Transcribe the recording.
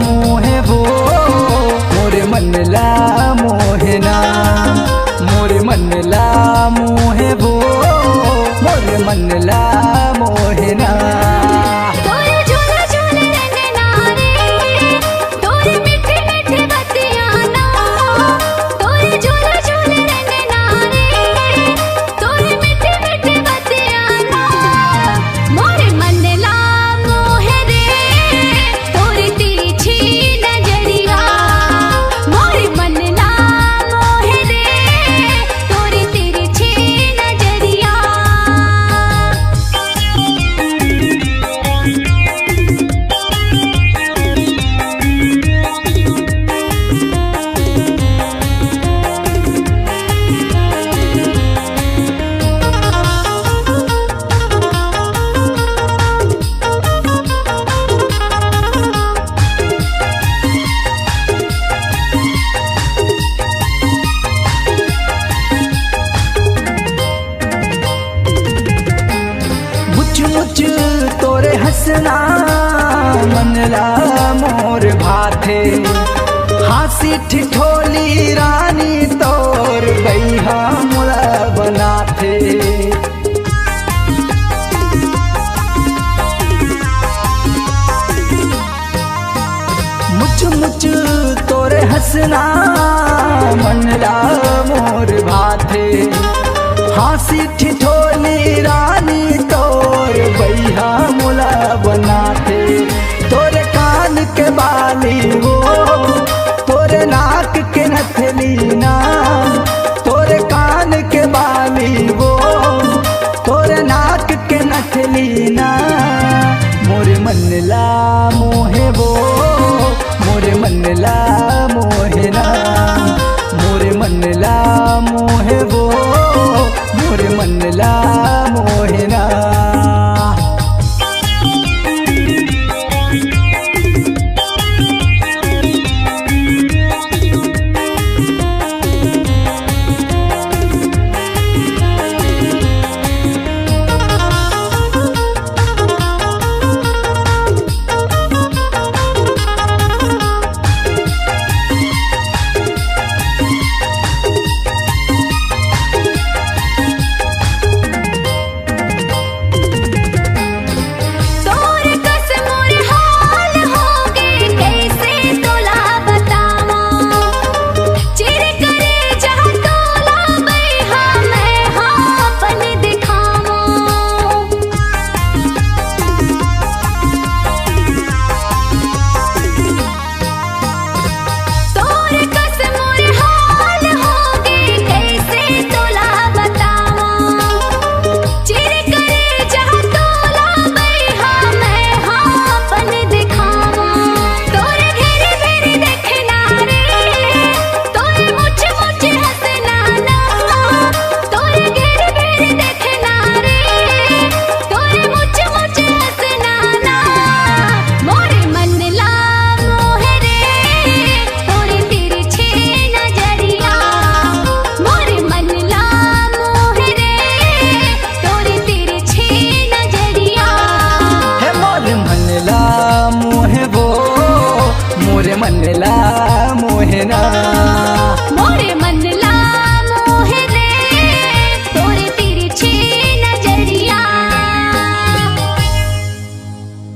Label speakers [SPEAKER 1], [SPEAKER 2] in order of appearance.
[SPEAKER 1] मोहे वो मोरे मनला मोहना, मोरे मनला मोहे वो मोरे मनला मोहना।
[SPEAKER 2] तोरे झूले झूले रंगना रे, तोरे मीठे मीठे बतियाना, तोरे झूले झूले रंगना रे, तोरे मीठे मीठे बतियाना। मोरे मनला मोहे रे, तोरी तिरछी नजरिया, मोरे मनला मोहे रे, तोरी तिरछी नजरिया।
[SPEAKER 1] मुच मुच तोरे हंसना मनला मोर भाथे, हासी ठिठोली रानी तोर बैहा मोला बनाथे। मुच मुच तोरे हंसना मनला मोर भाथे, हासी ठिठोली रानी